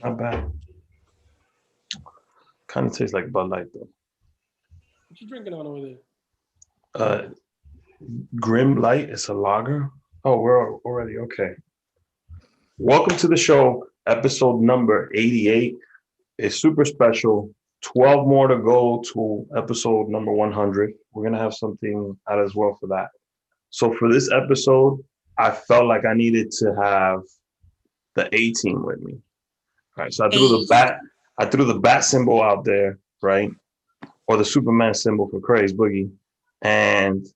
Not bad. Kind of tastes like Bud Light though. What you drinking on over there? Grim Light. It's a lager. Oh, we're already okay. Welcome to the show, episode number 88. It's super special. 12 more to go to episode number 100. We're gonna have something out as well for that. So for this episode, I felt like I needed to have the A team with me. All right, so I threw the bat symbol out there, right? Or the Superman symbol for Craze Boogie. And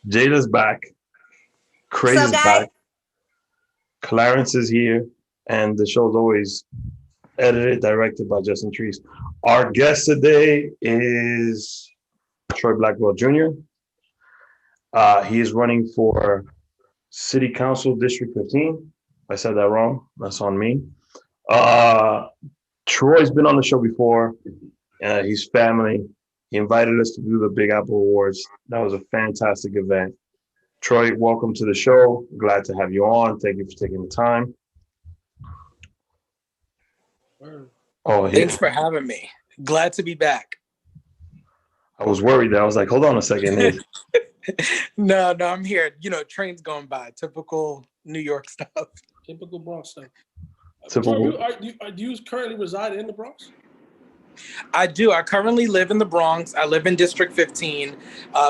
Jayla's back. Craze is back. Clarence is here. And the show's always edited, directed by Justin Treese. Our guest today is Troy Blackwell Jr. He is running for City Council District 15. If I said that wrong, that's on me. Troy's been on the show before. He's family. He invited us to do the Big Apple Awards. That was a fantastic event. Troy, welcome to the show. Glad to have you on. Thank you for taking the time. Thanks for having me. Glad to be back. I was worried that I was like, hold on a second. No, I'm here. You know, trains going by. Typical New York stuff. Typical Bronx stuff. Typical. Do you currently reside in the Bronx? I do. I currently live in the Bronx. I live in District 15.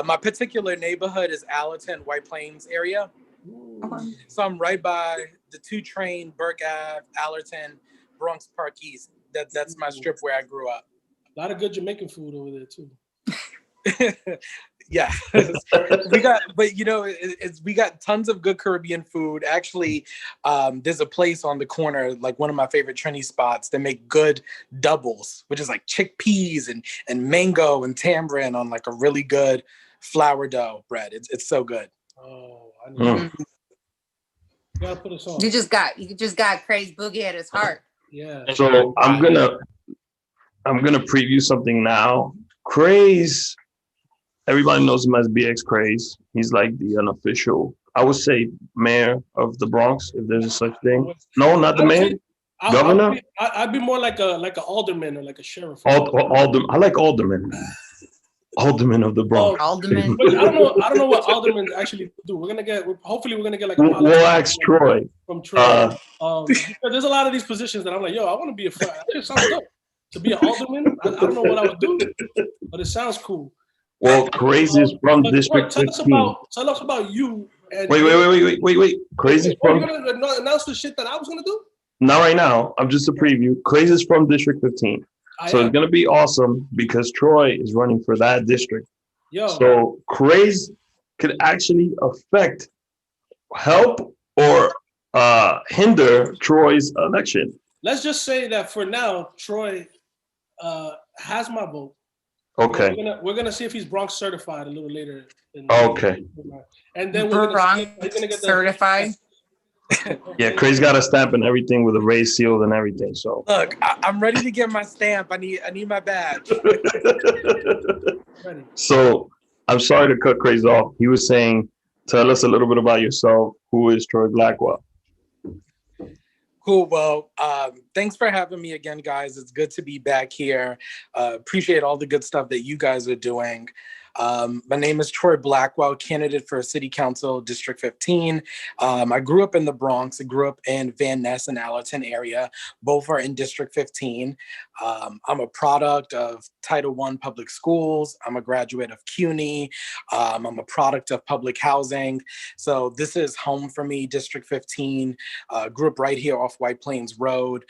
My particular neighborhood is Allerton, White Plains area. Ooh. So I'm right by the 2 train, Burke Ave, Allerton, Bronx Park East. That's my strip where I grew up. A lot of good Jamaican food over there too. Yeah, we got tons of good Caribbean food. Actually, there's a place on the corner, like one of my favorite trendy spots, that make good doubles, which is like chickpeas and mango and tamarind on like a really good flour dough bread. It's so good. Oh, I know. You gotta put us on. You just got Craze Boogie at his heart. Yeah. So I'm gonna preview something now. Craze. Everybody knows him as BX Craze. He's like the unofficial, I would say, mayor of the Bronx, if there's a such thing. No, not the mayor. Governor. I'd be more like an alderman or like a sheriff. Alderman. I like alderman. Alderman of the Bronx. Alderman. But I don't know what aldermen actually do. Hopefully we're gonna get like a we'll ask Troy. From Troy. Because there's a lot of these positions that I'm like, yo, I want to be a fire. It sounds dope. To be an alderman, I don't know what I would do, but it sounds cool. Well, Craze is from District 15. Tell us about you. And Wait. Craze is from. Are you gonna announce the shit that I was gonna do? Not right now. I'm just a preview. Craze is from District 15. So it's gonna be awesome because Troy is running for that district. So Craze could actually help or hinder Troy's election. Let's just say that for now, Troy has my vote. Okay. We're gonna see if he's Bronx certified a little later. Okay. And then we're gonna get certified. Yeah, Craze got a stamp and everything with a raised seal and everything. So look, I'm ready to get my stamp. I need my badge. So I'm sorry to cut Craze off. He was saying, tell us a little bit about yourself. Who is Troy Blackwell? Cool. Well, thanks for having me again, guys. It's good to be back here. Appreciate all the good stuff that you guys are doing. My name is Troy Blackwell, candidate for City Council District 15. I grew up in the Bronx. I grew up in Van Ness and Allerton area. Both are in District 15. I'm a product of Title I public schools. I'm a graduate of CUNY. I'm a product of public housing. So this is home for me, District 15. Grew up right here off White Plains Road.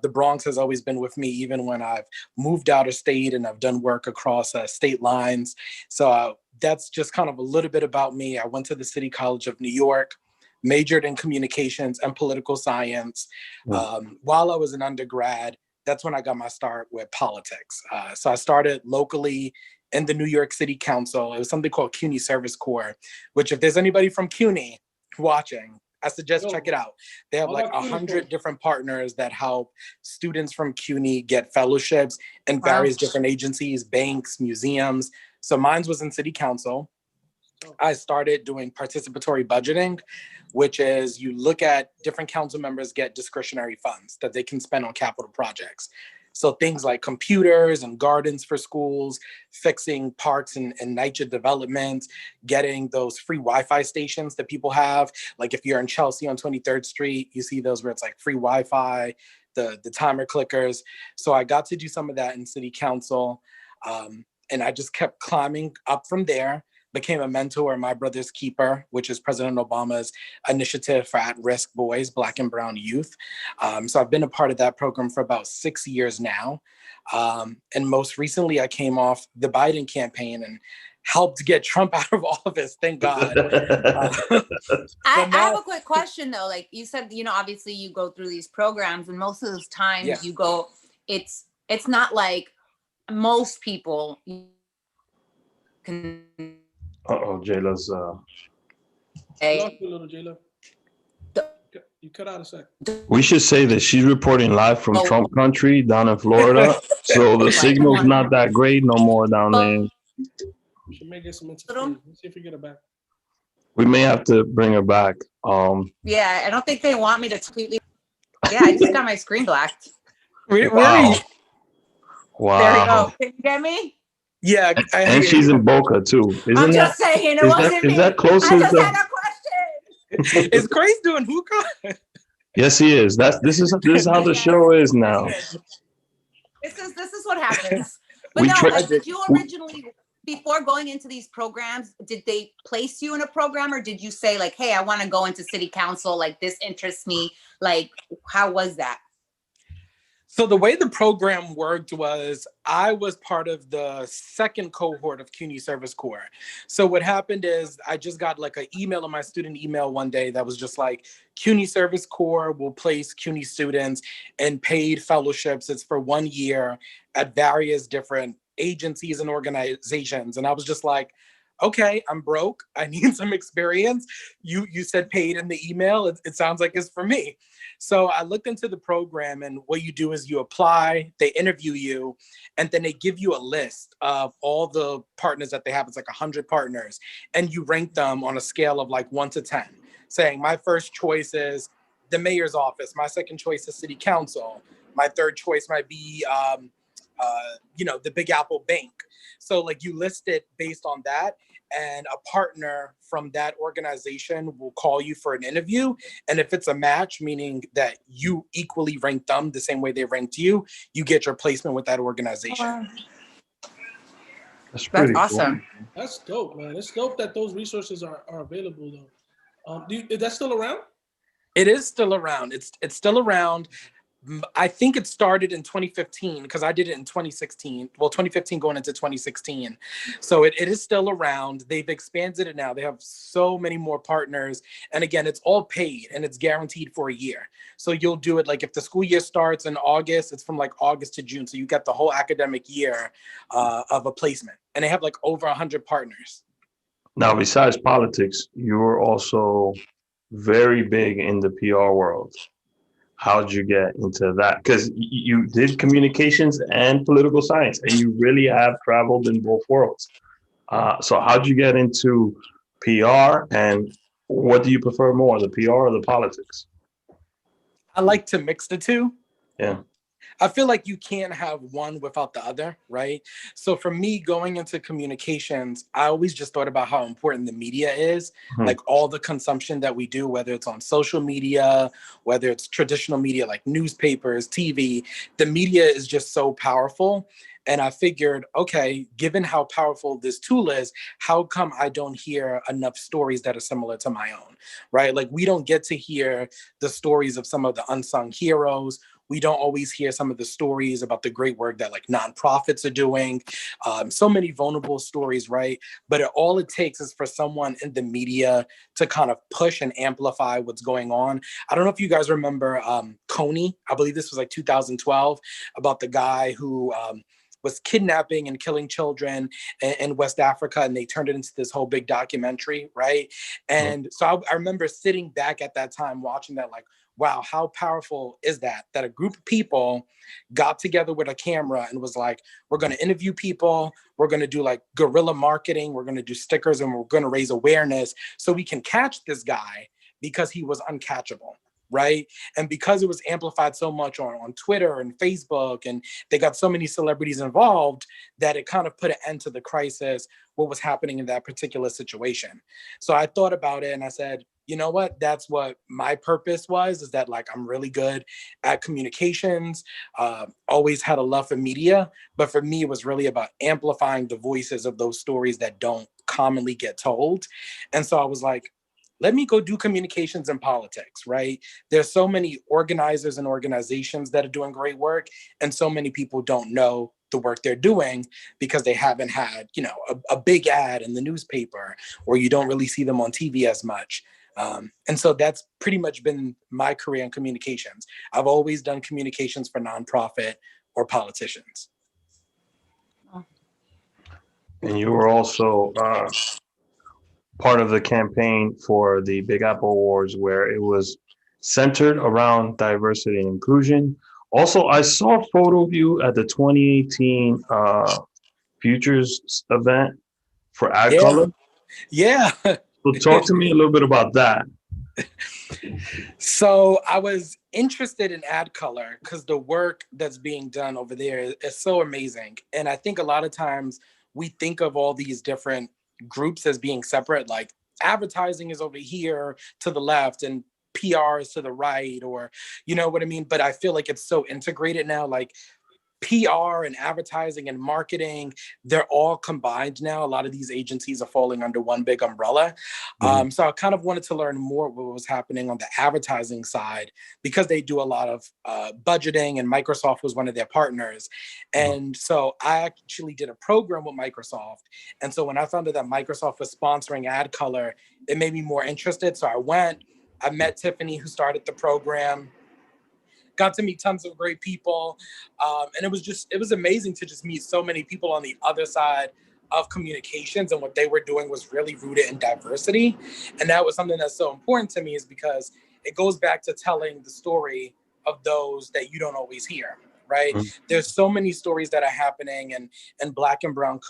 The Bronx has always been with me, even when I've moved out of state and I've done work across state lines. So that's just kind of a little bit about me. I went to the City College of New York, majored in communications and political science. While I was an undergrad, that's when I got my start with politics. So I started locally in the New York City Council. It was something called CUNY Service Corps, which if there's anybody from CUNY watching, I suggest check it out. They have like 100 different partners that help students from CUNY get fellowships in various different agencies, banks, museums. So mine was in City Council. I started doing participatory budgeting, which is you look at different council members get discretionary funds that they can spend on capital projects. So things like computers and gardens for schools, fixing parks and NYCHA developments, getting those free Wi-Fi stations that people have. Like if you're in Chelsea on 23rd Street, you see those where it's like free Wi-Fi, the timer clickers. So I got to do some of that in city council. And I just kept climbing up from there. Became a mentor, My Brother's Keeper, which is President Obama's initiative for at-risk boys, Black and brown youth. So I've been a part of that program for about 6 years now. And most recently, I came off the Biden campaign and helped get Trump out of office, thank God. I have a quick question though. Like you said, obviously you go through these programs and most of those times you go, it's not like most people can. Jaylah's. Lost you, little Jaylah. You cut out a sec. We should say that she's reporting live from Trump country down in Florida, so the signal's not that great no more down there. We should make it some entertainment. Let's see if we get her back. We may have to bring her back. Yeah, I don't think they want me to completely. Yeah, I just got my screen blacked. Wow. Wow. There we go. Can you get me? Yeah, and she's in Boca too. I'm just saying, it wasn't me. Is that close? I just had a question. Is Craze doing hookah? Yes, he is. This is how the show is now. This is what happens. But did you originally, before going into these programs, did they place you in a program, or did you say like, hey, I want to go into city council, like this interests me? Like, how was that? So the way the program worked was I was part of the second cohort of CUNY Service Corps. So what happened is I just got like an email on my student email one day that was just like, CUNY Service Corps will place CUNY students in paid fellowships. It's for 1 year at various different agencies and organizations. And I was just like, okay, I'm broke. I need some experience. You said paid in the email. It sounds like it's for me. So I looked into the program, and what you do is you apply, they interview you, and then they give you a list of all the partners that they have. It's like 100 partners, and you rank them on a scale of like 1 to 10, saying my first choice is the mayor's office. My second choice is city council. My third choice might be, the Big Apple Bank. So like you list it based on that, and a partner from that organization will call you for an interview. And if it's a match, meaning that you equally rank them the same way they ranked you, you get your placement with that organization. That's awesome. Cool. That's dope, man. It's dope that those resources are available though. Is that still around? It is still around. It's still around. I think it started in 2015 because I did it in 2016. Well, 2015 going into 2016. So it is still around. They've expanded it now. They have so many more partners. And again, it's all paid and it's guaranteed for a year. So you'll do it like if the school year starts in August, it's from like August to June. So you get the whole academic year of a placement. And they have like over 100 partners. Now, besides politics, you're also very big in the PR world. How'd you get into that? Because you did communications and political science, and you really have traveled in both worlds. So how'd you get into PR, and what do you prefer more, the PR or the politics? I like to mix the two. Yeah. I feel like you can't have one without the other, right? So for me, going into communications, I always just thought about how important the media is, like all the consumption that we do, whether it's on social media, whether it's traditional media like newspapers, TV, the media is just so powerful. And I figured, okay, given how powerful this tool is, how come I don't hear enough stories that are similar to my own, right? Like we don't get to hear the stories of some of the unsung heroes. We don't always hear some of the stories about the great work that like nonprofits are doing. So many vulnerable stories, right? But all it takes is for someone in the media to kind of push and amplify what's going on. I don't know if you guys remember Coney. I believe this was like 2012, about the guy who was kidnapping and killing children in West Africa, and they turned it into this whole big documentary, right? And so I remember sitting back at that time watching that, like, wow, how powerful is that a group of people got together with a camera and was like, we're going to interview people, we're going to do like guerrilla marketing, we're going to do stickers, and we're going to raise awareness so we can catch this guy because he was uncatchable, right? And because it was amplified so much on Twitter and Facebook, and they got so many celebrities involved, that it kind of put an end to the crisis, what was happening in that particular situation. So I thought about it and I said, you know what, that's what my purpose was, is that like, I'm really good at communications, always had a love for media, but for me, it was really about amplifying the voices of those stories that don't commonly get told. And so I was like, let me go do communications and politics, right? There's so many organizers and organizations that are doing great work, and so many people don't know the work they're doing because they haven't had, you know, a big ad in the newspaper, or you don't really see them on TV as much. And so that's pretty much been my career in communications. I've always done communications for nonprofit or politicians. And you were also part of the campaign for the Big Apple Awards, where it was centered around diversity and inclusion. Also, I saw a photo of you at the 2018 Futures event for Ad Color. Yeah. So talk to me a little bit about that. So I was interested in Ad Color because the work that's being done over there is so amazing. And I think a lot of times we think of all these different groups as being separate, like advertising is over here to the left and PR is to the right, or, you know what I mean? But I feel like it's so integrated now, like PR and advertising and marketing, they're all combined now. A lot of these agencies are falling under one big umbrella. So I kind of wanted to learn more what was happening on the advertising side, because they do a lot of budgeting, and Microsoft was one of their partners. And so I actually did a program with Microsoft. And so when I found out that Microsoft was sponsoring Ad Color, it made me more interested. So I met Tiffany, who started the program, got to meet tons of great people. And it was amazing to just meet so many people on the other side of communications, and what they were doing was really rooted in diversity. And that was something that's so important to me, is because it goes back to telling the story of those that you don't always hear, right? There's so many stories that are happening in Black and Brown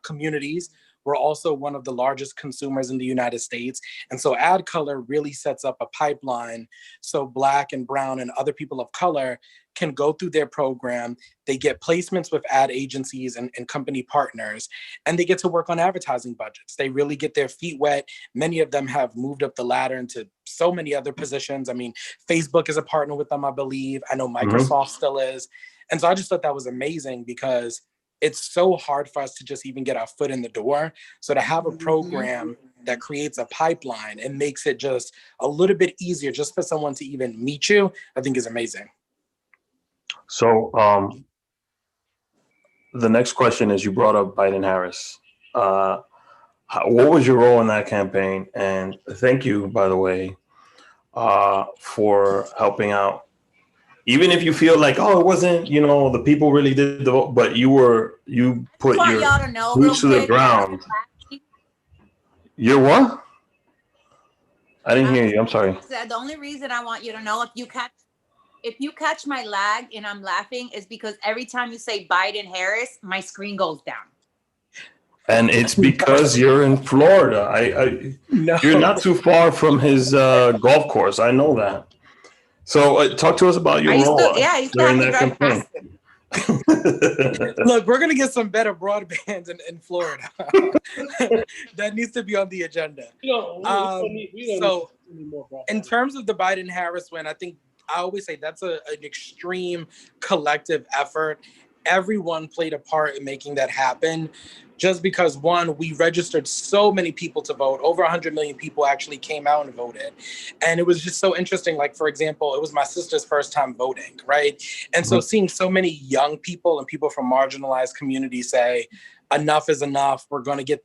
communities. We're also one of the largest consumers in the United States. And so Ad Color really sets up a pipeline so Black and Brown and other people of color can go through their program. They get placements with ad agencies and company partners, and they get to work on advertising budgets. They really get their feet wet. Many of them have moved up the ladder into so many other positions. I mean, Facebook is a partner with them, I believe. I know Microsoft still is. And so I just thought that was amazing, because it's so hard for us to just even get our foot in the door. So to have a program that creates a pipeline and makes it just a little bit easier just for someone to even meet you, I think is amazing. So the next question is, you brought up Biden-Harris. What was your role in that campaign? And thank you, by the way, for helping out. Even if you feel like, oh, it wasn't, you know, the people really did the vote, but you put your boots to the ground. You're what? I didn't hear you. I'm sorry. The only reason I want you to know, if you catch my lag and I'm laughing, is because every time you say Biden-Harris, my screen goes down. And it's because you're in Florida. No. You're not too far from his golf course. I know that. So talk to us about your role during that campaign. Look, we're going to get some better broadband in Florida. That needs to be on the agenda. So in terms of the Biden-Harris win, I think I always say that's an extreme collective effort. Everyone played a part in making that happen. Just because, one, we registered so many people to vote. Over 100 million people actually came out and voted. And it was just so interesting. Like, for example, it was my sister's first time voting, right? And so seeing so many young people and people from marginalized communities say, enough is enough. We're going to get,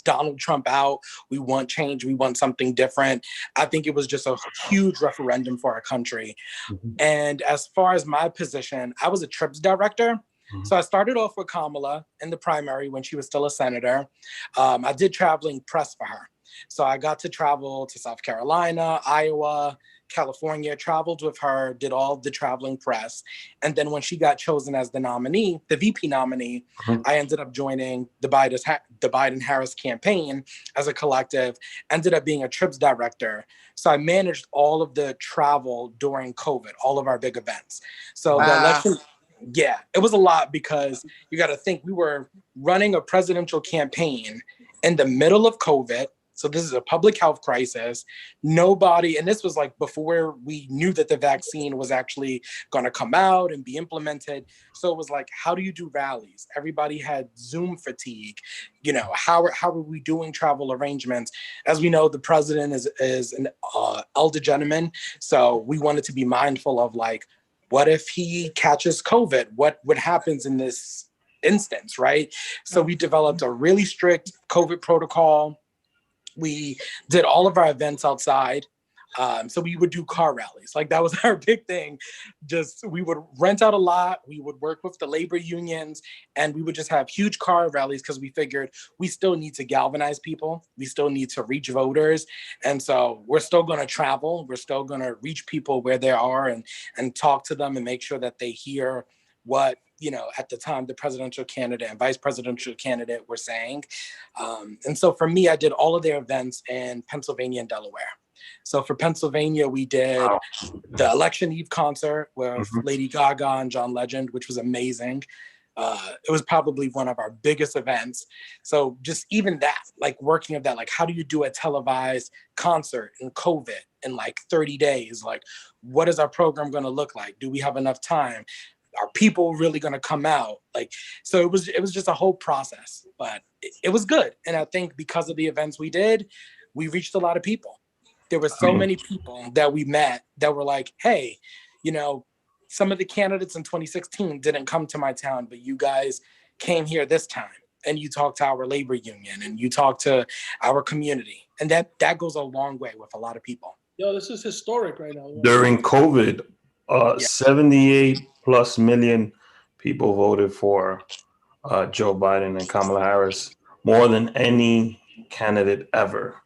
Donald Trump out. We want change. We want something different. I think it was just a huge referendum for our country. And as far as my position, I was a trips director. So I started off with Kamala in the primary when she was still a senator. I did traveling press for her. So I got to travel to South Carolina, Iowa, California, traveled with her, did all the traveling press. And then when she got chosen as the nominee, the VP nominee, I ended up joining the Biden-Harris campaign as a collective, ended up being a trips director. So I managed all of the travel during COVID, all of our big events. So the election, yeah, it was a lot because you got to think we were running a presidential campaign in the middle of COVID. So this is a public health crisis. Nobody, and this was like before we knew that the vaccine was actually going to come out and be implemented. So it was like, how do you do rallies? Everybody had Zoom fatigue. You know, how are we doing travel arrangements? As we know, the president is an elder gentleman. So we wanted to be mindful of like, what if he catches COVID? What happens in this instance, right? So we developed a really strict COVID protocol. We did all of our events outside. So we would do car rallies. Like that was our big thing. Just, we would rent out a lot. We would work with the labor unions and we would just have huge car rallies because we figured we still need to galvanize people. We still need to reach voters. And so we're still going to travel. We're still going to reach people where they are and talk to them and make sure that they hear what, you know, at the time, the presidential candidate and vice presidential candidate were saying. And so for me, I did all of their events in Pennsylvania and Delaware. So for Pennsylvania, we did the election eve concert with Lady Gaga and John Legend, which was amazing. It was probably one of our biggest events. So just even that, like working of that, like how do you do a televised concert in COVID in like 30 days? Like, what is our program going to look like? Do we have enough time? Are people really going to come out? Like, so it was just a whole process, but it was good. And I think because of the events we did, we reached a lot of people. There were so many people that we met that were like, hey, you know, some of the candidates in 2016 didn't come to my town, but you guys came here this time and you talked to our labor union and you talked to our community. And that goes a long way with a lot of people. Yo, this is historic right now. During COVID, 78 plus million people voted for Joe Biden and Kamala Harris, more than any candidate ever.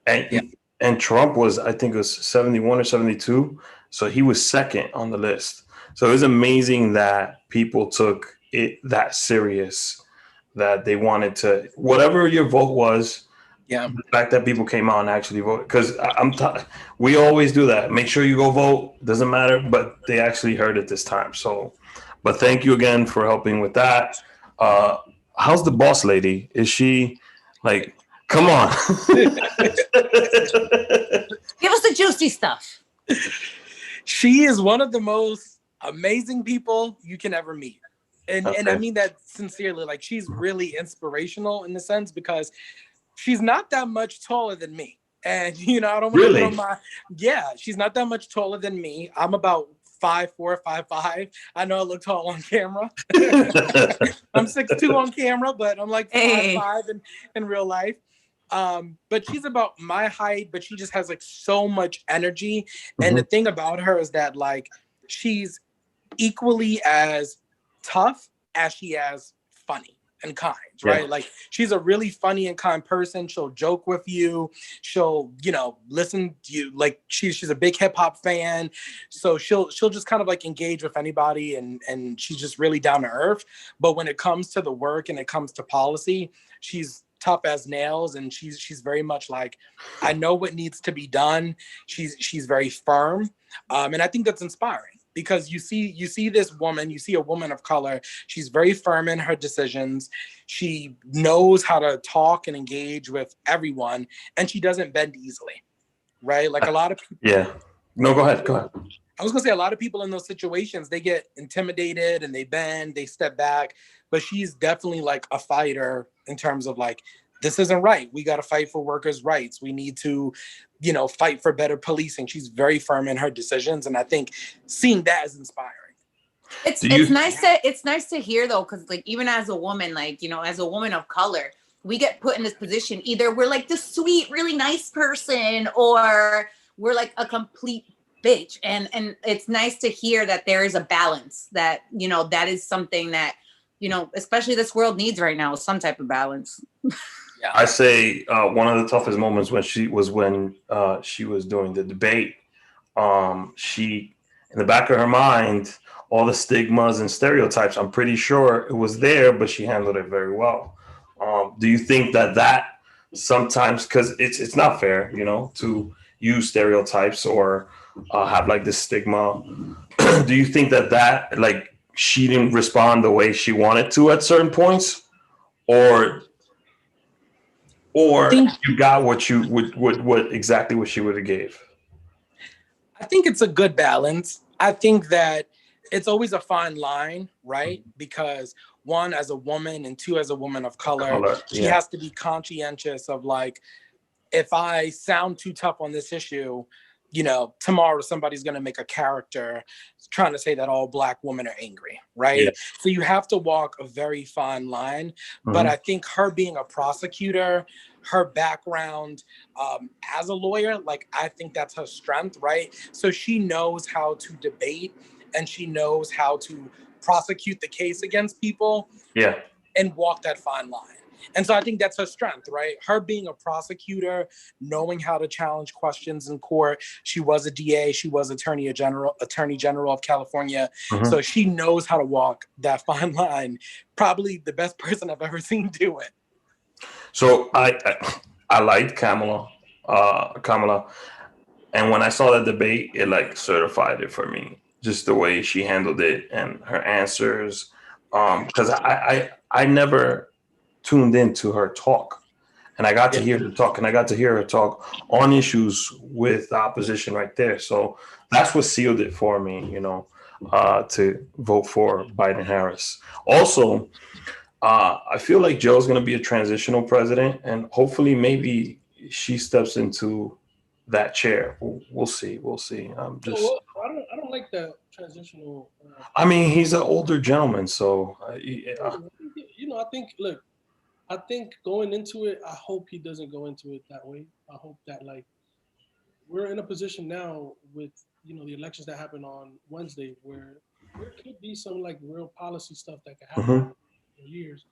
And Trump was, I think it was 71 or 72. So he was second on the list. So it was amazing that people took it that serious, that they wanted to, whatever your vote was, the fact that people came out and actually voted. Because we always do that. Make sure you go vote. Doesn't matter. But they actually heard it this time. So, but thank you again for helping with that. How's the boss lady? Is she like, come on. Give us the juicy stuff. She is one of the most amazing people you can ever meet. And I mean that sincerely. Like, she's really inspirational in the sense because she's not that much taller than me. And, you know, I don't want to throw she's not that much taller than me. I'm about 5'4", 5'5". I know I look tall on camera. I'm 6'2" on camera, but I'm like 5'5" in real life. But she's about my height, but she just has like so much energy. And the thing about her is that like she's equally as tough as she is funny and kind, right? Like she's a really funny and kind person. She'll joke with you. She'll, you know, listen to you. Like she's a big hip hop fan. So she'll just kind of like engage with anybody and she's just really down to earth. But when it comes to the work and it comes to policy, she's tough as nails, and she's very much like, I know what needs to be done. She's very firm, and I think that's inspiring because you see this woman, you see a woman of color. She's very firm in her decisions. She knows how to talk and engage with everyone, and she doesn't bend easily, right? Like a lot of people. Yeah. No, go ahead. I was gonna say a lot of people in those situations, they get intimidated and they bend, they step back, but she's definitely like a fighter in terms of like, this isn't right. We got to fight for workers' rights. We need to, you know, fight for better policing. She's very firm in her decisions. And I think seeing that is inspiring. It's nice to hear though, because like even as a woman, like, you know, as a woman of color, we get put in this position. Either we're like the sweet, really nice person, or we're like a complete bitch. And it's nice to hear that there is a balance, that, you know, that is something that especially this world needs right now, some type of balance. Yeah. I say one of the toughest moments when she was doing the debate. She, in the back of her mind, all the stigmas and stereotypes, I'm pretty sure it was there, but she handled it very well. Do you think that sometimes, because it's not fair, to use stereotypes or have like this stigma? Do you think that like she didn't respond the way she wanted to at certain points, or you got what exactly what she would have gave? I think it's a good balance. I think that it's always a fine line, right? Because one, as a woman, and two, as a woman of color, she has to be conscientious of like, if I sound too tough on this issue, tomorrow somebody's going to make a character trying to say that all Black women are angry, right? Yeah. So you have to walk a very fine line. Mm-hmm. But I think her being a prosecutor, her background as a lawyer, like, I think that's her strength, right? So she knows how to debate and she knows how to prosecute the case against people, and walk that fine line. And so I think that's her strength, right? Her being a prosecutor, knowing how to challenge questions in court. She was a DA. She was Attorney General of California. Mm-hmm. So she knows how to walk that fine line. Probably the best person I've ever seen do it. So I liked Kamala. And when I saw that debate, it like certified it for me. Just the way she handled it and her answers. Because I never tuned into her talk, and I got to hear her talk, and I got to hear her talk on issues with the opposition right there. So that's what sealed it for me, to vote for Biden-Harris. Also, I feel like Joe's going to be a transitional president, and hopefully maybe she steps into that chair. We'll see. I don't like that transitional. I mean, he's an older gentleman, so I think going into it, I hope he doesn't go into it that way. I hope that like we're in a position now with the elections that happened on Wednesday where there could be some like real policy stuff that could happen for years,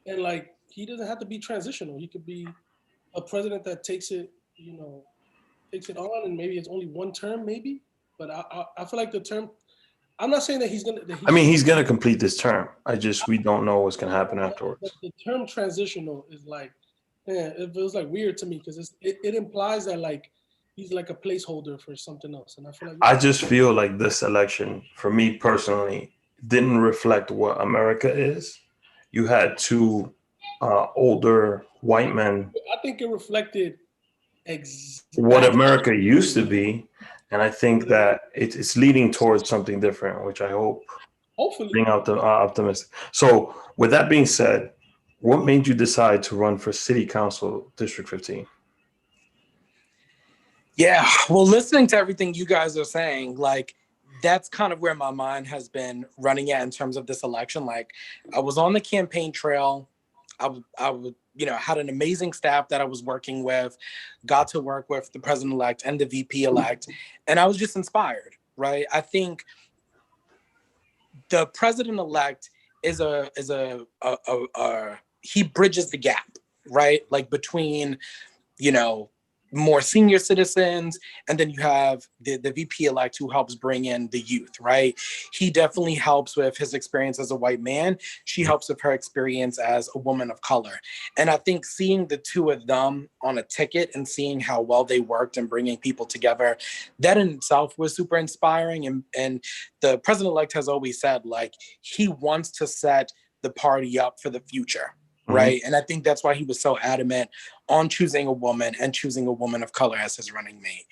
and like he doesn't have to be transitional. He could be a president that takes it on, and maybe it's only one term, maybe. But I feel like the term. I'm not saying that he's gonna. He's gonna complete this term. We don't know what's gonna happen afterwards. The term transitional is like, it feels like weird to me because it implies that like he's like a placeholder for something else, and I feel like I just feel like this election, for me personally, didn't reflect what America is. You had two older white men. I think it reflected what America used to be. And I think that it's leading towards something different, which I hope. Hopefully. Being optimistic. So with that being said, what made you decide to run for City Council District 15? Yeah, well, listening to everything you guys are saying, like, that's kind of where my mind has been running at in terms of this election. Like, I was on the campaign trail. I would had an amazing staff that I was working with, got to work with the president-elect and the VP-elect, and I was just inspired, right? I think the president-elect is he bridges the gap, right? Like between, more senior citizens, and then you have the VP-elect who helps bring in the youth, right? He definitely helps with his experience as a white man. She helps with her experience as a woman of color. And I think seeing the two of them on a ticket and seeing how well they worked and bringing people together, that in itself was super inspiring. And the president-elect has always said, like, he wants to set the party up for the future. Right. And I think that's why he was so adamant on choosing a woman and choosing a woman of color as his running mate.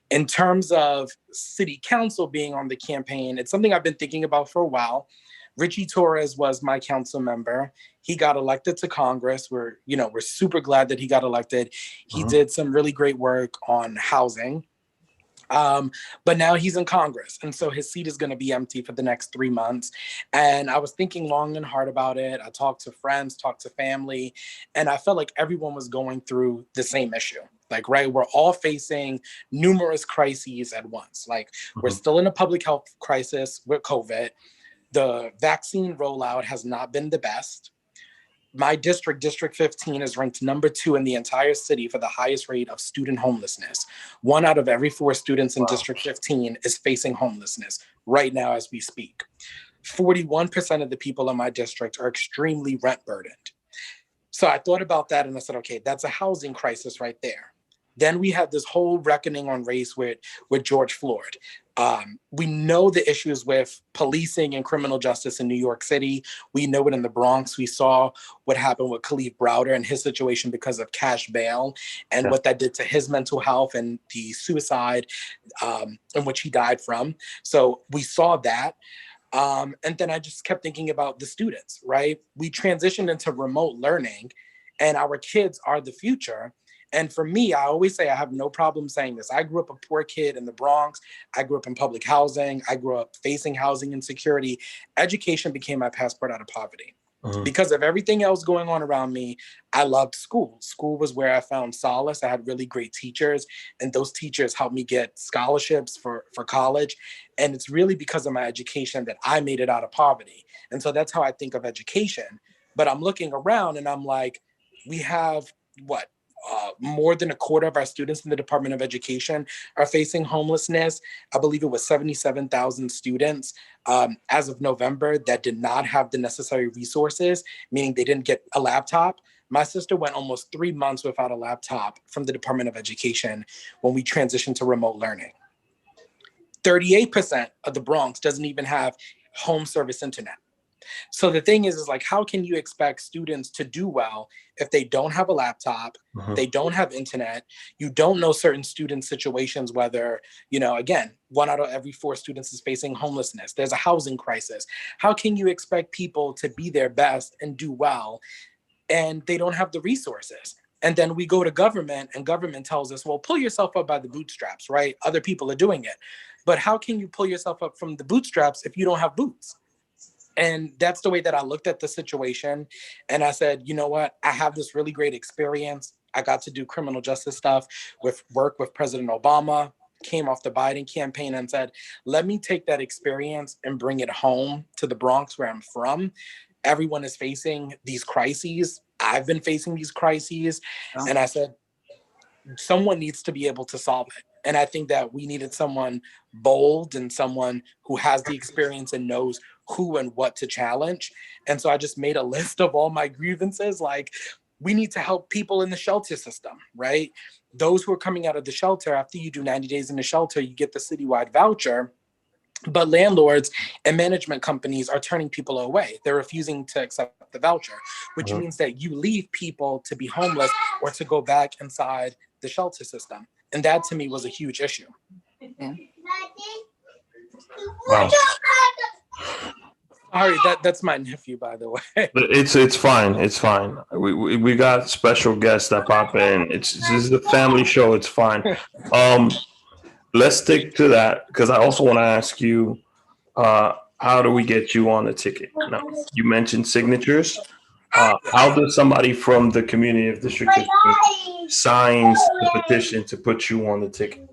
In terms of city council being on the campaign, it's something I've been thinking about for a while. Richie Torres was my council member. He got elected to Congress. We're super glad that he got elected. He did some really great work on housing. But now he's in Congress, and so his seat is going to be empty for the next 3 months. And I was thinking long and hard about it. I talked to friends, talked to family, and I felt like everyone was going through the same issue. Like, right, we're all facing numerous crises at once. Like, we're still in a public health crisis with COVID. The vaccine rollout has not been the best. My district, District 15, is ranked number 2 in the entire city for the highest rate of student homelessness. 1 out of every 4 students in District 15 is facing homelessness right now as we speak. 41% of the people in my district are extremely rent burdened. So I thought about that and I said, okay, that's a housing crisis right there. Then we had this whole reckoning on race with George Floyd. We know the issues with policing and criminal justice in New York City. We know it in the Bronx. We saw what happened with Khalif Browder and his situation because of cash bail and what that did to his mental health and the suicide in which he died from. So we saw that. And then I just kept thinking about the students, right? We transitioned into remote learning and our kids are the future. And for me, I always say I have no problem saying this. I grew up a poor kid in the Bronx. I grew up in public housing. I grew up facing housing insecurity. Education became my passport out of poverty. Because of everything else going on around me, I loved school. School was where I found solace. I had really great teachers, and those teachers helped me get scholarships for college. And it's really because of my education that I made it out of poverty. And so that's how I think of education. But I'm looking around and I'm like, we have what? More than a quarter of our students in the Department of Education are facing homelessness. I believe it was 77,000 students as of November that did not have the necessary resources, meaning they didn't get a laptop. My sister went almost 3 months without a laptop from the Department of Education when we transitioned to remote learning. 38% of the Bronx doesn't even have home service internet. So the thing is like, how can you expect students to do well if they don't have a laptop, they don't have internet, you don't know certain student situations, whether, you know, again, 1 out of every 4 students is facing homelessness. There's a housing crisis. How can you expect people to be their best and do well and they don't have the resources? And then we go to government and government tells us, well, pull yourself up by the bootstraps, right? Other people are doing it. But how can you pull yourself up from the bootstraps if you don't have boots? And that's the way that I looked at the situation. And I said, you know what? I have this really great experience. I got to do criminal justice stuff with work with President Obama, came off the Biden campaign and said, let me take that experience and bring it home to the Bronx where I'm from. Everyone is facing these crises. I've been facing these crises. And I said, someone needs to be able to solve it. And I think that we needed someone bold and someone who has the experience and knows who and what to challenge. And so I just made a list of all my grievances. Like, we need to help people in the shelter system, right? Those who are coming out of the shelter, after you do 90 days in the shelter, you get the citywide voucher. But landlords and management companies are turning people away. They're refusing to accept the voucher, which means that you leave people to be homeless or to go back inside the shelter system. And that to me was a huge issue. Yeah. Wow. Sorry, that's my nephew, by the way. It's fine. It's fine. We got special guests that pop in. This is a family show. It's fine. Let's stick to that because I also want to ask you, how do we get you on the ticket? Now, you mentioned signatures. How does somebody from the community of District 15 signs the petition to put you on the ticket?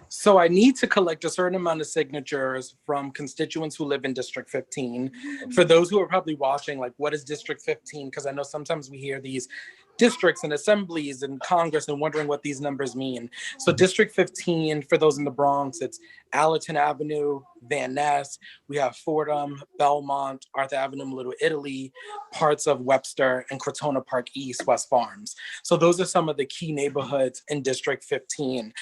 So I need to collect a certain amount of signatures from constituents who live in District 15. For those who are probably watching, like, what is District 15? Because I know sometimes we hear these districts and assemblies and Congress and wondering what these numbers mean. So District 15, for those in the Bronx, it's Allerton Avenue, Van Ness, we have Fordham, Belmont, Arthur Avenue, Little Italy, parts of Webster, and Crotona Park East, West Farms. So those are some of the key neighborhoods in District 15.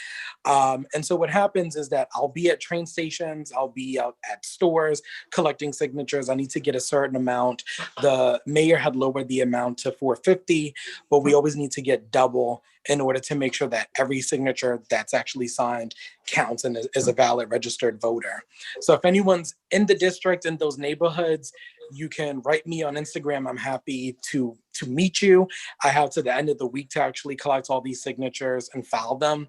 And so what happens is that I'll be at train stations, I'll be out at stores collecting signatures. I need to get a certain amount. The mayor had lowered the amount to $450, but we always need to get double in order to make sure that every signature that's actually signed counts and is a valid registered voter. So if anyone's in the district, in those neighborhoods, you can write me on Instagram. I'm happy to meet you. I have to the end of the week to actually collect all these signatures and file them.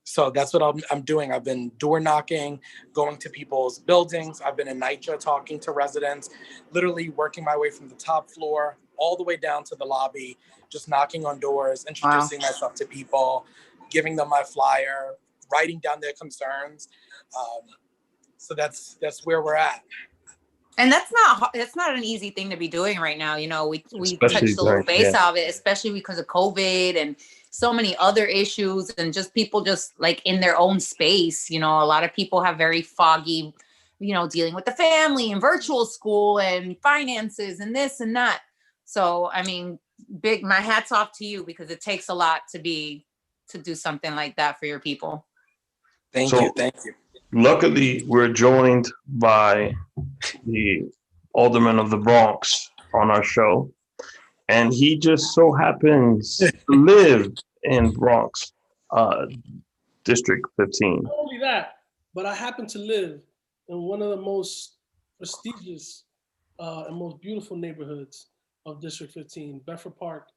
So that's what I'm doing. I've been door knocking, going to people's buildings. I've been in NYCHA talking to residents, literally working my way from the top floor all the way down to the lobby, just knocking on doors, introducing myself to people, giving them my flyer, writing down their concerns. So that's where we're at. And that's not an easy thing to be doing right now. You know, we Especially touched a little base yeah. of it, especially because of COVID and so many other issues and just people just like in their own space. You know, a lot of people have very foggy, you know, dealing with the family and virtual school and finances and this and that. So, I mean, my hat's off to you because it takes a lot to do something like that for your people. Thank you. Luckily, we're joined by the alderman of the Bronx on our show, and he just so happens to live in Bronx, District 15. Not only that, but I happen to live in one of the most prestigious and most beautiful neighborhoods of District 15, Bedford Park.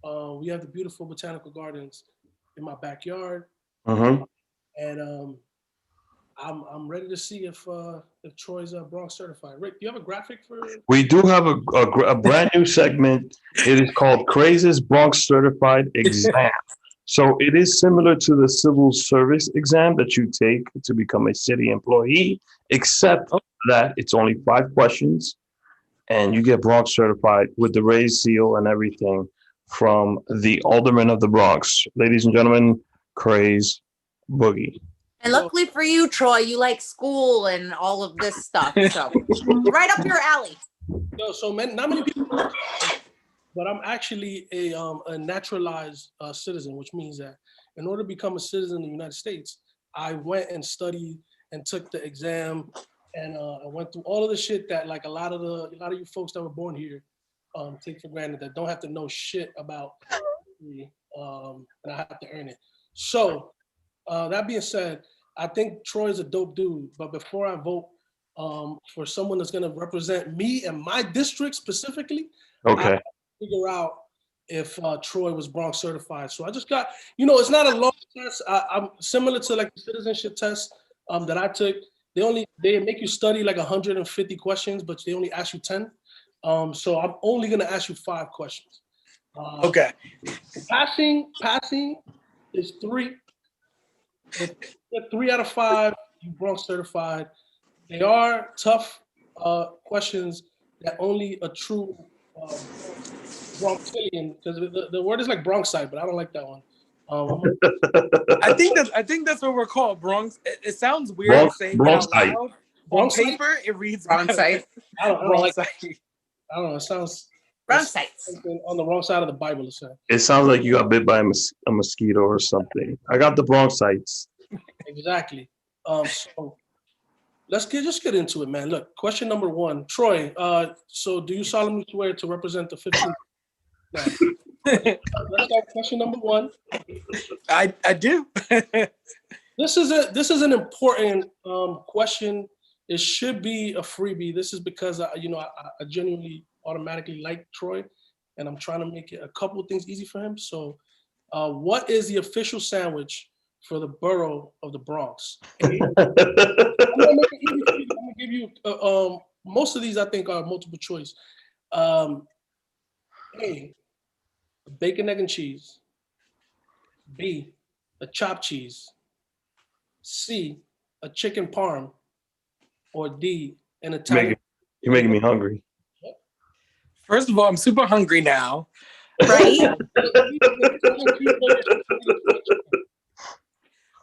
We have the beautiful botanical gardens in my backyard, and I'm ready to see if Troy's Bronx Certified. Rick, do you have a graphic for? We do have a brand new segment. It is called Craze's Bronx Certified Exam. So it is similar to the civil service exam that you take to become a city employee, except that it's only 5 questions, and you get Bronx Certified with the raised seal and everything from the alderman of the Bronx. Ladies and gentlemen, Craze Boogie. And luckily for you, Troy, you like school and all of this stuff. So right up your alley. No, so not many people know, but I'm actually a naturalized citizen, which means that in order to become a citizen in the United States, I went and studied and took the exam, and I went through all of the shit that like a lot of you folks that were born here take for granted, that don't have to know shit about me, and I have to earn it. So that being said, I think Troy is a dope dude, but before I vote for someone that's going to represent me and my district specifically, I have to figure out if Troy was Bronx Certified. So I just got, it's not a long test. I'm similar to like the citizenship test that I took. They make you study like 150 questions, but they only ask you 10. So I'm only going to ask you 5 questions. Okay. Passing is 3. If you get 3 out of 5, you Bronx Certified. They are tough questions that only a true Bronxian, because the word is like Bronxite, but I don't like that one. I think that's what we're called, Bronx. It sounds weird saying it out loud. On paper, it reads Bronxite. I don't like it. I don't know. It sounds Bronxite. On the wrong side of the Bible. It sounds like you got bit by a mosquito or something. I got the Bronxites. Exactly. So let's just get into it, man. Look, question number 1, Troy. So do you solemnly swear to represent the 15th? Let's start question number 1. I do. This is an important question. It should be a freebie. This is because I genuinely automatically like Troy, and I'm trying to make it a couple of things easy for him. So, what is the official sandwich for the Borough of the Bronx? I'm gonna give you most of these. I think are multiple choice. A, bacon, egg, and cheese. B, a chopped cheese. C, a chicken parm. Or D, an Italian. You're making me hungry. First of all, I'm super hungry now. Right?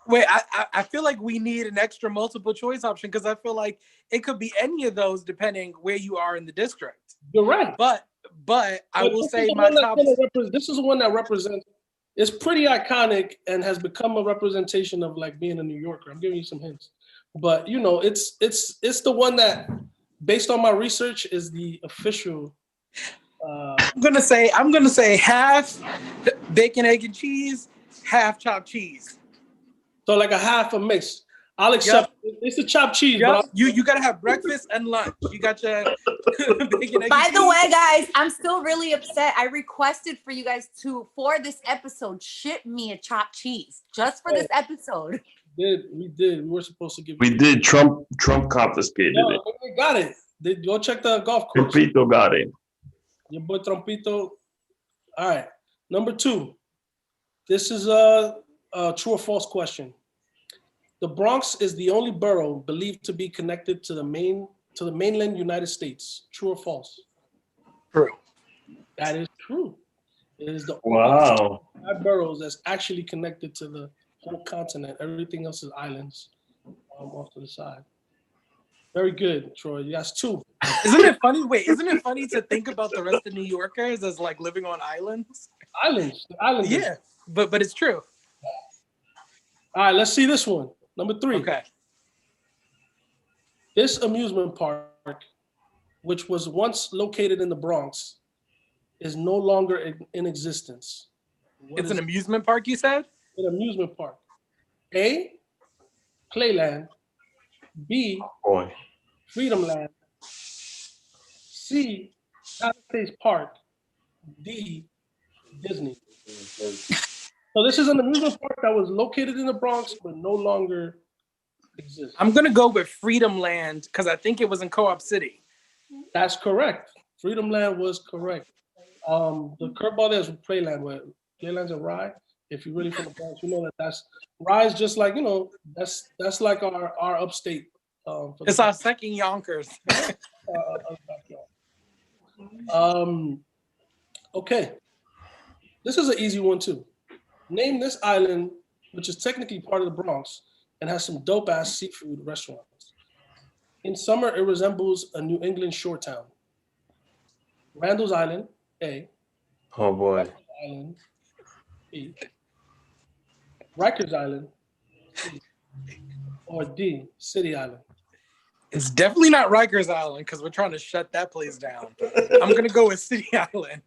Wait, I feel like we need an extra multiple choice option because I feel like it could be any of those depending where you are in the district. You're right. But I will say my top. This is one that represents. It's pretty iconic and has become a representation of like being a New Yorker. I'm giving you some hints, but it's the one that, based on my research, is the official. I'm gonna say half bacon, egg, and cheese, half chopped cheese. So like a half a mix. I'll accept. Yep. It's a chopped cheese. Yep. But you gotta have breakfast and lunch. You got your bacon, egg, By and the cheese. way, guys, I'm still really upset. I requested for you guys to, for this episode, ship me a chopped cheese just for this episode. We did. We were supposed to give. We did. Trump confiscated it. We got it. Go check the golf course. Trumpito got it. Your boy Trumpito. All right. Number 2. This is a true or false question. The Bronx is the only borough believed to be connected to the mainland United States. True or false? True. That is true. It is the Wow. only 5 boroughs that's actually connected to the whole continent. Everything else is islands off to the side. Very good, Troy. Yes, 2. Isn't it funny? Wait, isn't it funny to think about the rest of New Yorkers as like living on islands? Islands. Yeah, but it's true. All right, let's see this one. Number 3. Okay. This amusement park, which was once located in the Bronx, is no longer in existence. It's an amusement park, you said? An amusement park. A, Playland. B, Freedom Land. C, Palisades Park. D, Disney. So this is an amusement park that was located in the Bronx, but no longer exists. I'm going to go with Freedom Land because I think it was in Co-op City. That's correct. Freedom Land was correct. The curveball there is Playland, where Playland's a ride. If you're really from the Bronx, you know that's rides just like, that's like our upstate. It's our second Yonkers. Okay. This is an easy one too. Name this island, which is technically part of the Bronx and has some dope ass seafood restaurants. In summer, it resembles a New England shore town. Randall's Island, A. Oh boy. Island, B. Rikers Island, C. Or D, City Island. It's definitely not Rikers Island because we're trying to shut that place down. I'm going to go with City Island.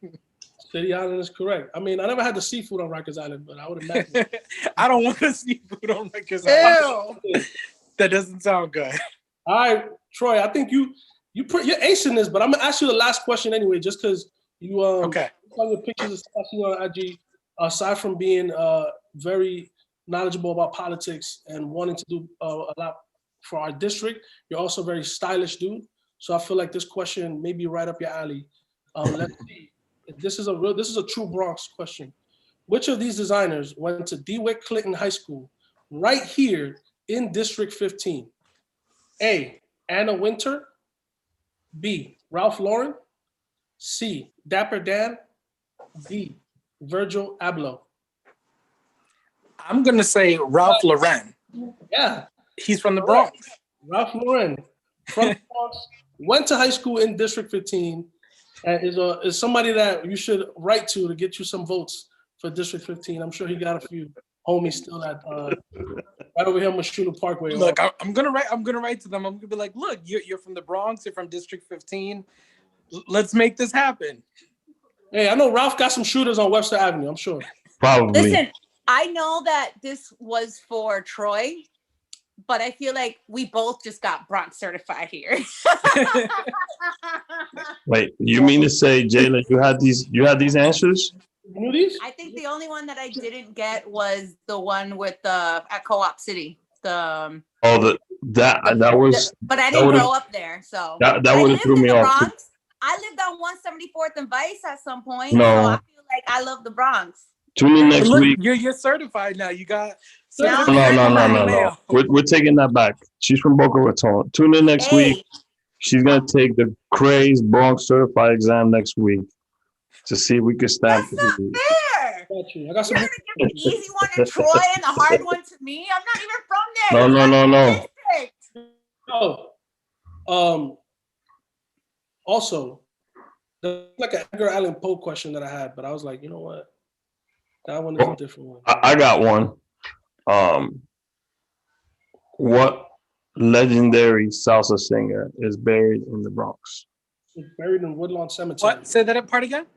City Island is correct. I mean, I never had the seafood on Rikers Island, but I would imagine. I don't want the seafood on Rikers Island. That doesn't sound good. All right, Troy, I think you're acing this, but I'm going to ask you the last question anyway, just because you okay. on your pictures and stuff on IG, aside from being very knowledgeable about politics and wanting to do a lot for our district, you're also a very stylish dude. So I feel like this question may be right up your alley. Let's see. This is a true Bronx question. Which of these designers went to DeWitt Clinton High School right here in District 15? A, Anna Winter. B, Ralph Lauren. C, Dapper Dan. D, Virgil Abloh. I'm going to say Ralph Lauren. Yeah. He's from the Bronx. Ralph Lauren from the Bronx, went to high school in District 15, and is somebody that you should write to get you some votes for District 15. I'm sure he got a few homies still at right over here on Mashuna Parkway. Look, I'm gonna write to them. I'm gonna be like, look, you're from the Bronx, you're from District 15. Let's make this happen. Hey, I know Ralph got some shooters on Webster Avenue, I'm sure. Probably. Listen, I know that this was for Troy, but I feel like we both just got Bronx certified here. Wait, you mean to say, Jaylah, you had these answers? You knew these? I think the only one that I didn't get was the one with at Co-op City. That was. But I didn't grow up there, so that would have threw me off. Bronx. I lived on 174th and Vice at some point. No. So I feel like I love the Bronx. Tune in next week. You're certified now. You got. No. We're taking that back. She's from Boca Raton. Tune in next week. She's gonna take the Craze Bronx Certified exam next week to see if we can stamp it. That's not fair. I got some. You're gonna give an easy one to Troy and a hard one to me. I'm not even from there. No. Also, there's like an Edgar Allan Poe question that I had, but I was like, you know what? That one is a different one. I got one. What legendary salsa singer is buried in the Bronx? It's buried in Woodlawn Cemetery. What? Say that part again?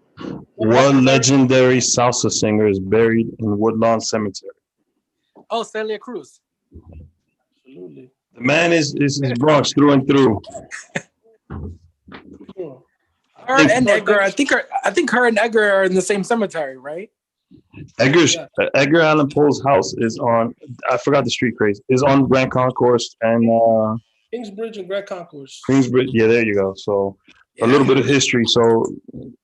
What legendary salsa singer is buried in Woodlawn Cemetery? Oh, Celia Cruz. Absolutely. The man is Bronx through and through. Sure. Her and Edgar, I think her and Edgar are in the same cemetery, right? Edgar Allan Poe's house is on, I forgot the street, Craze, is on Grand Concourse and Kingsbridge and Grand Concourse. Kingsbridge, yeah, there you go. So a little bit of history. So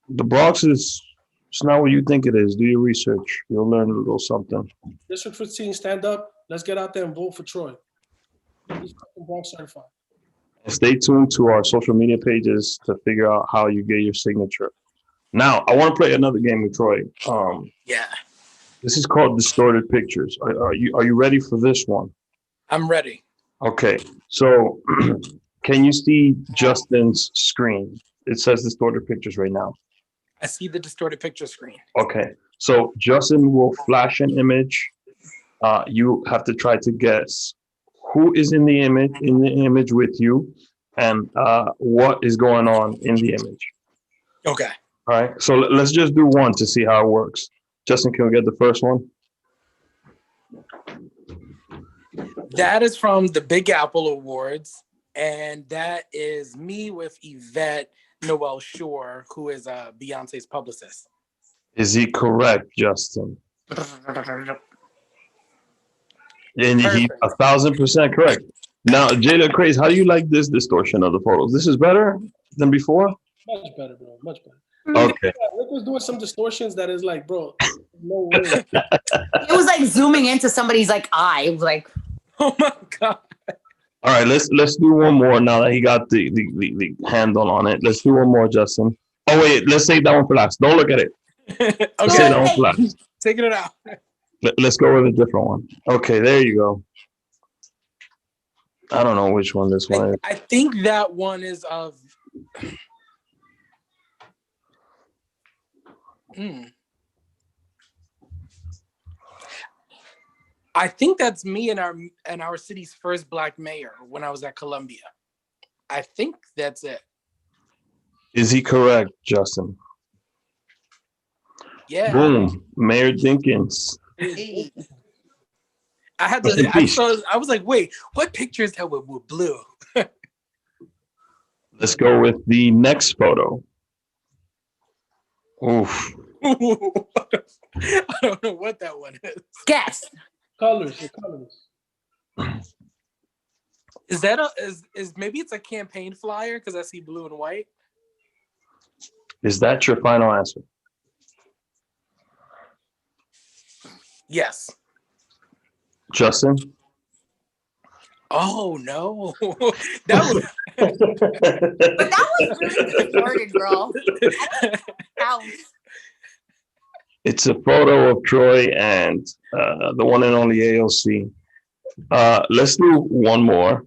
the Bronx is, it's not what you think it is. Do your research. You'll learn a little something. District 15, stand up. Let's get out there and vote for Troy. He's Bronx Certified. And stay tuned to our social media pages to figure out how you get your signature. Now, I want to play another game with Troy. Yeah. This is called Distorted Pictures. Are you ready for this one? I'm ready. Okay. So, can you see Justin's screen? It says Distorted Pictures right now. I see the distorted picture screen. Okay. So, Justin will flash an image. You have to try to guess who is in the image with you, and what is going on in the image. Okay. All right. So let's just do one to see how it works. Justin, can we get the first one? That is from the Big Apple Awards, and that is me with Yvette Noel Shore, who is Beyonce's publicist. Is he correct, Justin? And he's 1,000% correct. Now, Jaylah, Craze, how do you like this distortion of the photos? This is better than before? Much better, bro. Much better. Okay. Rick was doing some distortions that is like, bro, no way. It was like zooming into somebody's like eye. It was like, Oh my God. All right, let's do one more now that he got the handle on it. Let's do one more, Justin. Oh, wait, let's save that one for last. Don't look at it. Let's save that one for last. Taking it out. Let's go with a different one. Okay, there you go. I don't know which one this one is. I think that one is of. I think that's me and our city's first Black mayor when I was at Columbia. I think that's it. Is he correct, Justin? Yeah. Boom, Mayor Dinkins. hey. I had to. I was like, wait, what picture is that with blue? Let's go with the next photo. Oof. I don't know what that one is. Guess. Colors, the colors. Is that is maybe it's a campaign flyer because I see blue and white? Is that your final answer? Yes. Justin? Oh no. That was But that was really distorted, bro. Ouch. It's a photo of Troy and the one and only AOC. Let's do one more.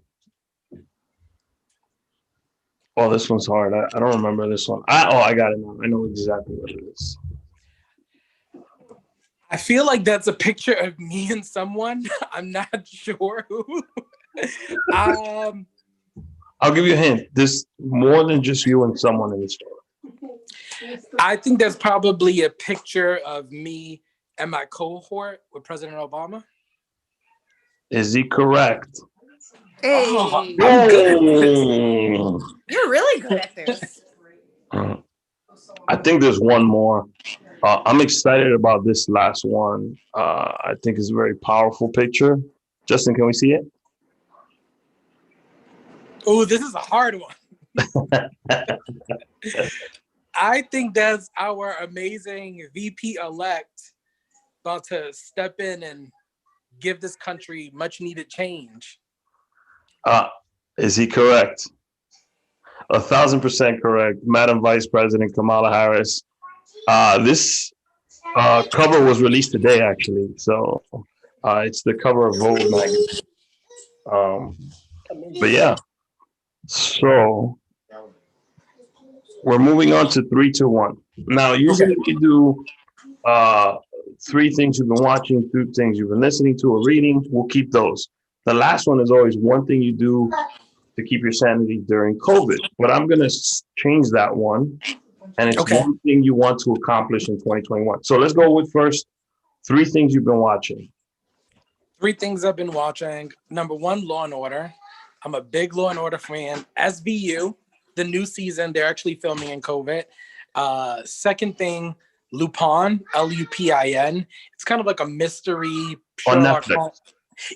Oh, this one's hard. I don't remember this one. I got it now. I know exactly what it is. I feel like that's a picture of me and someone. I'm not sure who. I'll give you a hint. There's more than just you and someone in this photo. I think that's probably a picture of me and my cohort with President Obama. Is he correct? Hey. Oh, You're really good at this. I think there's one more. I'm excited about this last one. I think it's a very powerful picture. Justin, can we see it? Oh, this is a hard one. I think that's our amazing VP-elect about to step in and give this country much needed change. Is he correct? 1,000% correct. Madam Vice President Kamala Harris. This cover was released today, actually. So it's the cover of Vogue magazine. But yeah. So we're moving on to 3, 2, 1. Now, usually we do 3 things you've been watching, 2 things you've been listening to or reading. We'll keep those. The last one is always one thing you do to keep your sanity during COVID. But I'm going to change that one. And it's one thing you want to accomplish in 2021. So let's go with first 3 things you've been watching. 3 things I've been watching. Number 1, Law and Order. I'm a big Law and Order fan. SVU, the new season, they're actually filming in COVID. Second thing, Lupin, Lupin. It's kind of like a mystery Sherlock Holmes.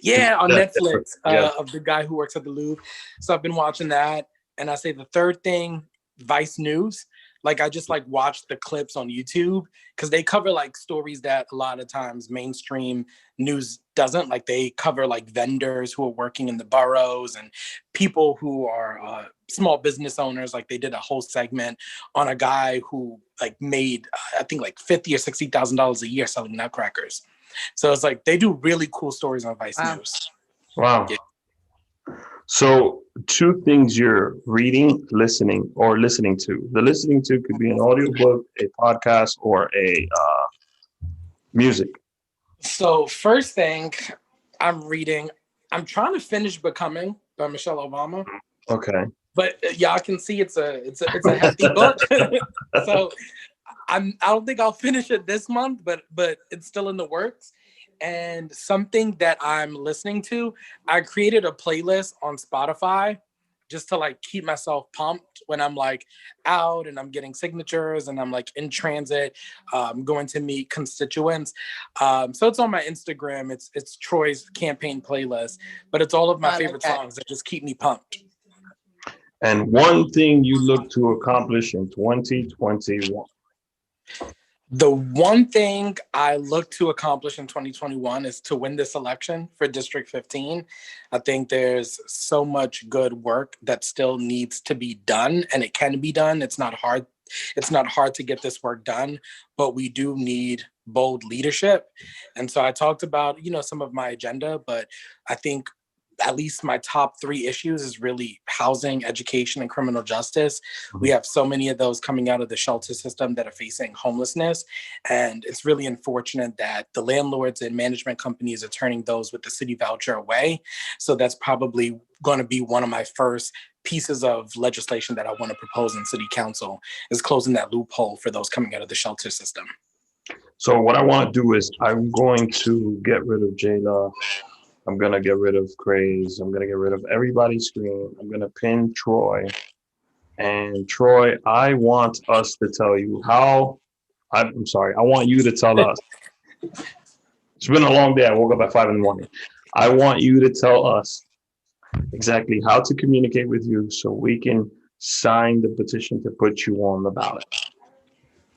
Yeah, on Netflix, of the guy who works at the Louvre. So I've been watching that. And I say the third thing, Vice News. Like I just like watch the clips on YouTube because they cover like stories that a lot of times mainstream news doesn't. Like they cover like vendors who are working in the boroughs and people who are small business owners. Like they did a whole segment on a guy who like made I think like $50,000 or $60,000 a year selling nutcrackers. So it's like they do really cool stories on Vice News. Wow. Yeah. So 2 things you're reading, listening to. The listening to could be an audiobook, a podcast, or a music. So first thing I'm reading, I'm trying to finish Becoming by Michelle Obama. Okay. But y'all can see it's a hefty book. So I don't think I'll finish it this month, but it's still in the works. And something that I'm listening to, I created a playlist on Spotify just to like keep myself pumped when I'm like out and I'm getting signatures and I'm like in transit, going to meet constituents. So it's on my Instagram. It's Troy's campaign playlist, but it's all of my favorite songs that just keep me pumped. And one thing you look to accomplish in 2021. The one thing I look to accomplish in 2021 is to win this election for District 15. I think there's so much good work that still needs to be done, and it can be done. It's not hard. It's not hard to get this work done, but we do need bold leadership. And so I talked about, some of my agenda, but I think at least my top 3 issues is really housing, education, and criminal justice. We have so many of those coming out of the shelter system that are facing homelessness. And it's really unfortunate that the landlords and management companies are turning those with the city voucher away. So that's probably going to be one of my first pieces of legislation that I want to propose in city council, is closing that loophole for those coming out of the shelter system. So what I want to do is I'm going to get rid of Jaylah. I'm going to get rid of Craze. I'm going to get rid of everybody's screen. I'm going to pin Troy. And Troy, I want us to tell you how, I'm sorry, I want you to tell us. It's been a long day. I woke up at 5 a.m. I want you to tell us exactly how to communicate with you so we can sign the petition to put you on the ballot.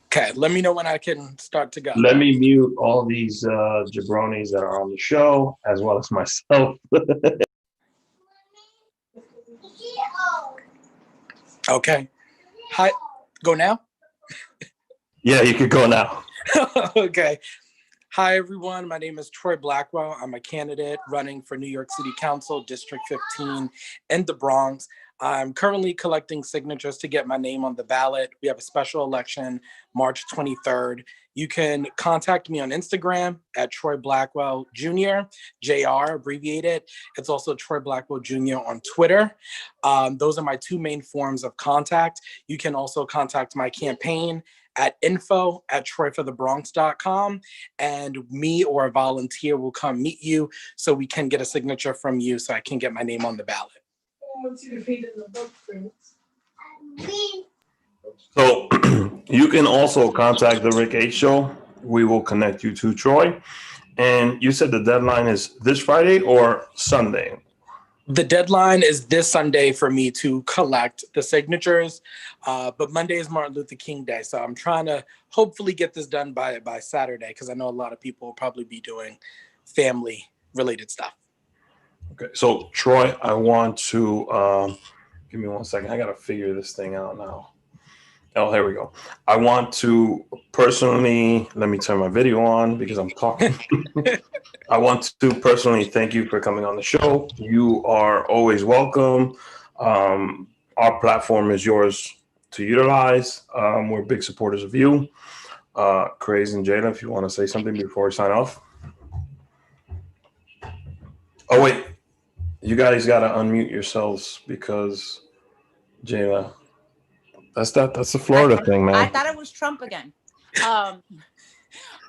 Okay, let me know when I can start to go. Let me mute all these jabronis that are on the show, as well as myself. Okay. Hi. Go now? Yeah, you could go now. Okay. Hi, everyone. My name is Troy Blackwell. I'm a candidate running for New York City Council, District 15 in the Bronx. I'm currently collecting signatures to get my name on the ballot. We have a special election, March 23rd. You can contact me on Instagram at Troy Blackwell Jr., JR, abbreviated. It's also Troy Blackwell Jr. on Twitter. Those are my 2 main forms of contact. You can also contact my campaign at info@troyforthebronx.com, and me or a volunteer will come meet you so we can get a signature from you so I can get my name on the ballot. So you can also contact the Rick H Show. We will connect you to Troy. And you said the deadline is this Friday or Sunday? The deadline is this Sunday for me to collect the signatures, but Monday is Martin Luther King Day, so I'm trying to hopefully get this done by Saturday, because I know a lot of people will probably be doing family-related stuff. Okay, so Troy, I want to give me 1 second. I got to figure this thing out now. Oh, here we go. I want to personally, let me turn my video on because I'm talking. I want to personally thank you for coming on the show. You are always welcome. Our platform is yours to utilize. We're big supporters of you. Craze and Jaylah, if you want to say something before we sign off. Oh, wait. You guys got to unmute yourselves because Jaylah, that's the Florida thing, man. I thought it was Trump again. No,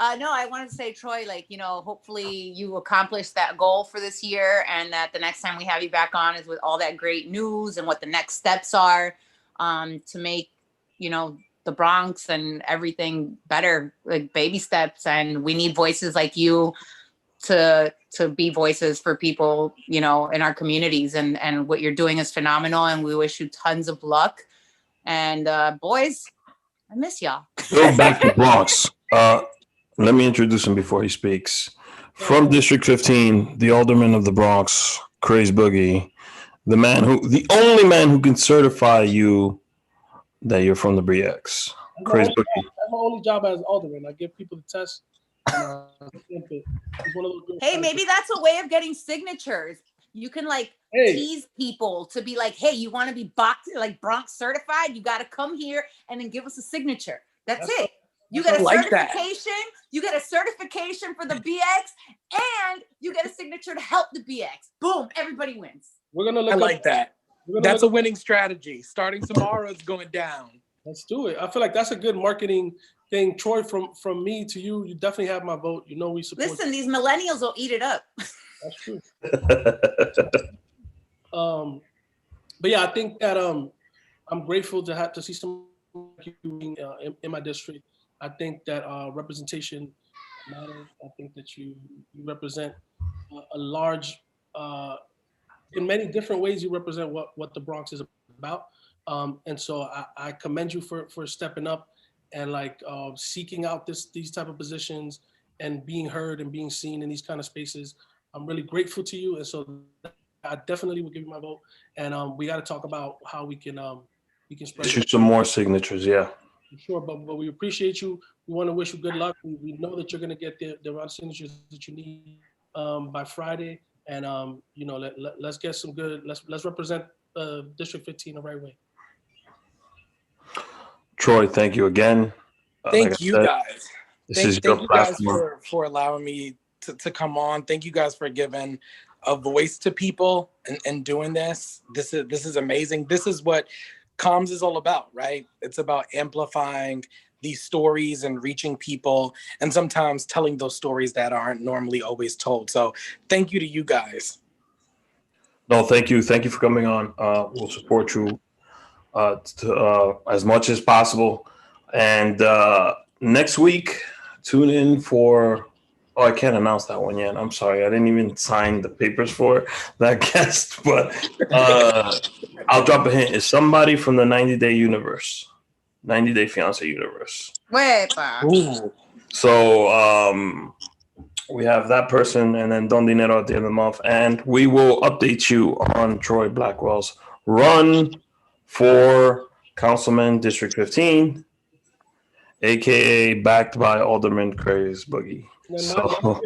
I wanted to say, Troy, hopefully you accomplish that goal for this year, and that the next time we have you back on is with all that great news and what the next steps are to make, the Bronx and everything better, like baby steps. And we need voices like you to be voices for people, in our communities. And what you're doing is phenomenal. And we wish you tons of luck. And boys, I miss y'all. Go back to Bronx. Let me introduce him before he speaks. From District 15, the alderman of the Bronx, Craze Boogie, the only man who can certify you that you're from the BX. Craze Boogie. That's my only job as alderman. I give people the test. It's one of those Hey, maybe that's a way of getting signatures. You can like tease people to be like, hey, you want to be Bronx certified? You got to come here and then give us a signature. That's it. You get a certification. You get a certification for the BX, and you get a signature to help the BX. Boom! Everybody wins. We're gonna look. I like that. That's a winning strategy. Starting tomorrow, it's going down. Let's do it. I feel like that's a good marketing thing. Troy, from me to you, you definitely have my vote. You know we support. Listen, these millennials will eat it up. That's true. But yeah, I think that I'm grateful to have to see some in my district. I think that representation matters. I think that you represent a large, in many different ways, you represent what the Bronx is about. And so I commend you for stepping up and like seeking out these type of positions and being heard and being seen in these kind of spaces. I'm really grateful to you. And so I definitely will give you my vote. And we got to talk about how we can spread issue some more signatures. Yeah. Sure, but we appreciate you. We want to wish you good luck. We know that you're going to get the amount of signatures that you need by Friday, and let's get some good. Let's represent District 15 the right way. Troy, thank you again. Thank you guys. Thank you guys for allowing me to come on. Thank you guys for giving a voice to people and doing this. This is amazing. This is what comms is all about, right? It's about amplifying these stories and reaching people and sometimes telling those stories that aren't normally always told. So thank you to you guys. No, thank you. Thank you for coming on. We'll support you as much as possible. And next week, tune in for, I can't announce that one yet. I'm sorry. I didn't even sign the papers for that guest, but I'll drop a hint. It's somebody from the 90-Day universe, 90-Day Fiancé universe. Ooh. So we have that person and then Don Dinero at the end of the month. And we will update you on Troy Blackwell's run for Councilman District 15, a.k.a. backed by Alderman Craze Boogie. So,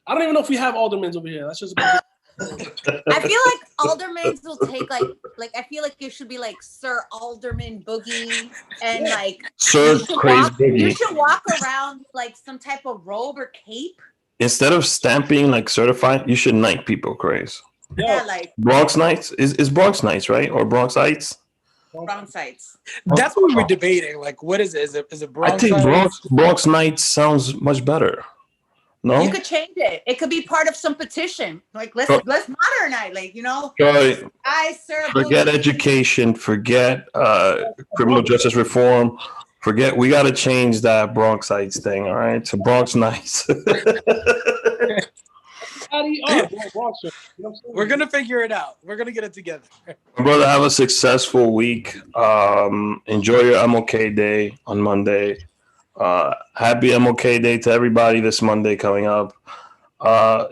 I don't even know if we have aldermen over here. That's just about I feel like aldermen will take like I feel like it should be like Sir Alderman Boogie and like Sir Craze Boogie. You should walk around like some type of robe or cape. Instead of stamping like certified, you should knight people, Craze. Yeah, like Bronx Knights is Bronx Knights, right? Or Bronxites? Bronxites. That's what we were debating. Like, what is it? Is it Bronx? I think Bronx Knights sounds much better. No, you could change it. It could be part of some petition. Like let's modernize. Like forget education. Forget criminal justice reform. Forget. We got to change that Bronxites thing. All right, to Bronx Knights. We're gonna figure it out. We're gonna get it together. Brother, have a successful week. Enjoy your MOK Day on Monday. Happy MOK Day to everybody this Monday coming up.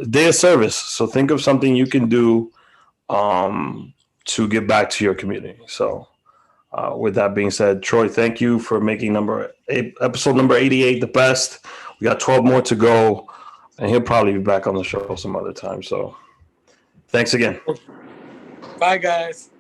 Day of service. So think of something you can do to give back to your community. So with that being said, Troy, thank you for making episode number 88 the best. We got 12 more to go. And he'll probably be back on the show some other time. So thanks again. Bye, guys.